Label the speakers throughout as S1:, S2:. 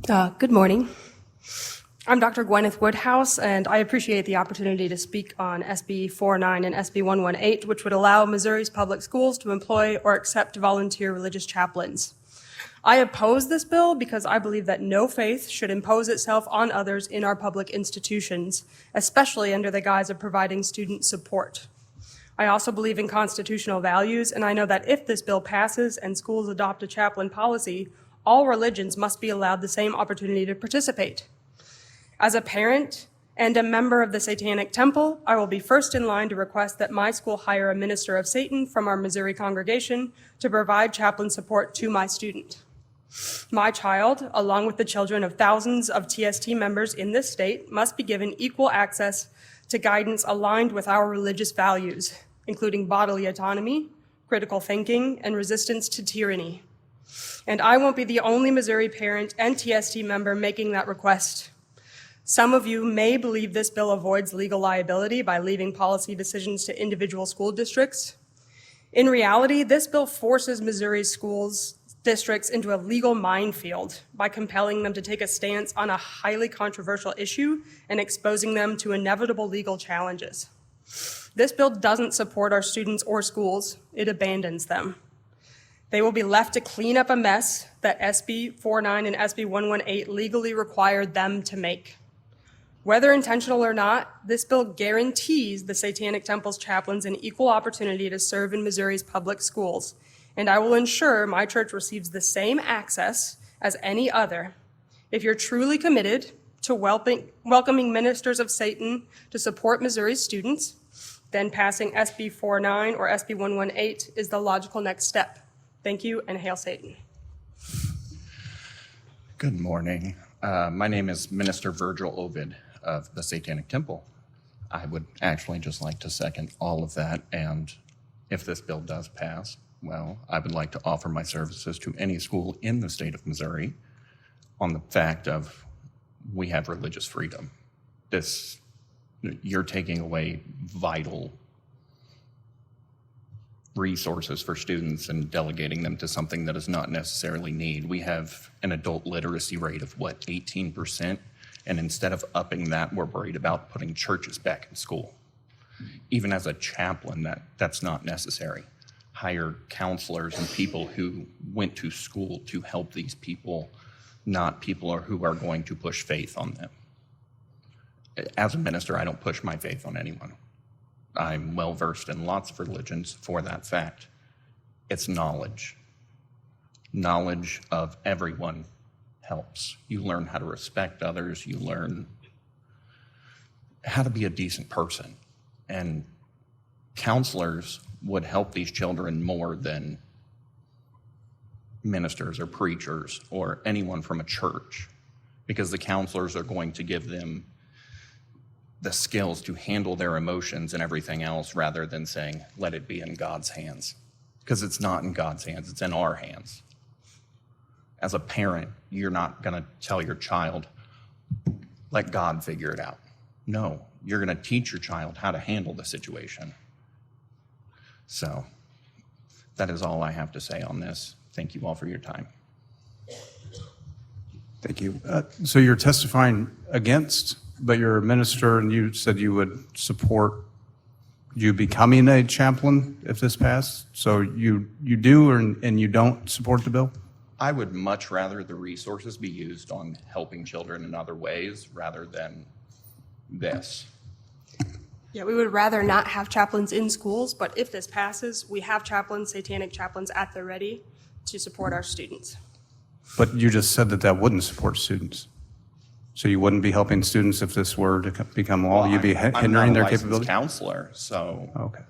S1: Good morning. I'm Dr. Gwyneth Woodhouse, and I appreciate the opportunity to speak on SB 49 and SB 118, which would allow Missouri's public schools to employ or accept volunteer religious chaplains. I oppose this bill because I believe that no faith should impose itself on others in our public institutions, especially under the guise of providing student support. I also believe in constitutional values, and I know that if this bill passes and schools adopt a chaplain policy, all religions must be allowed the same opportunity to participate. As a parent and a member of the Satanic Temple, I will be first in line to request that my school hire a minister of Satan from our Missouri congregation to provide chaplain support to my student. My child, along with the children of thousands of TST members in this state, must be given equal access to guidance aligned with our religious values, including bodily autonomy, critical thinking, and resistance to tyranny. And I won't be the only Missouri parent and TST member making that request. Some of you may believe this bill avoids legal liability by leaving policy decisions to individual school districts. In reality, this bill forces Missouri schools districts into a legal minefield by compelling them to take a stance on a highly controversial issue and exposing them to inevitable legal challenges. This bill doesn't support our students or schools, it abandons them. They will be left to clean up a mess that SB 49 and SB 118 legally required them to make. Whether intentional or not, this bill guarantees the Satanic Temple's chaplains an equal opportunity to serve in Missouri's public schools, and I will ensure my church receives the same access as any other. If you're truly committed to welcoming ministers of Satan to support Missouri students, then passing SB 49 or SB 118 is the logical next step. Thank you, and hail Satan.
S2: Good morning. My name is Minister Virgil Ovid of the Satanic Temple. I would actually just like to second all of that, and if this bill does pass, well, I would like to offer my services to any school in the state of Missouri on the fact of we have religious freedom. You're taking away vital resources for students and delegating them to something that is not necessarily need. We have an adult literacy rate of 18%, and instead of upping that, we're worried about putting churches back in school. Even as a chaplain, that's not necessary. Hire counselors and people who went to school to help these people, not people who are going to push faith on them. As a minister, I don't push my faith on anyone. I'm well versed in lots of religions for that fact. It's knowledge. Knowledge of everyone helps. You learn how to respect others. You learn how to be a decent person. And counselors would help these children more than ministers or preachers or anyone from a church, because the counselors are going to give them the skills to handle their emotions and everything else, rather than saying, let it be in God's hands. Because it's not in God's hands, it's in our hands. As a parent, you're not gonna tell your child, let God figure it out. No, you're gonna teach your child how to handle the situation. So that is all I have to say on this. Thank you all for your time.
S3: Thank you. So you're testifying against, but you're a minister, and you said you would support you becoming a chaplain if this passed. So you do, and you don't support the bill?
S2: I would much rather the resources be used on helping children in other ways rather than this.
S1: Yeah, we would rather not have chaplains in schools, but if this passes, we have chaplains, Satanic chaplains at the ready to support our students.
S3: But you just said that wouldn't support students. So you wouldn't be helping students if this were to become law?
S2: Well,
S3: You'd be hindering their capability?
S2: I'm not a licensed counselor, so.
S3: Okay.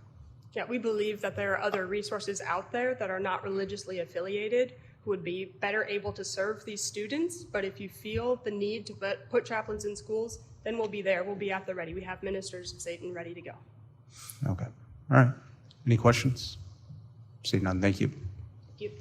S1: Yeah, we believe that there are other resources out there that are not religiously affiliated who would be better able to serve these students. But if you feel the need to put chaplains in schools, then we'll be there. We'll be at the ready. We have ministers of Satan ready to go.
S3: Okay. All right. Any questions? See none. Thank you.
S1: Thank you.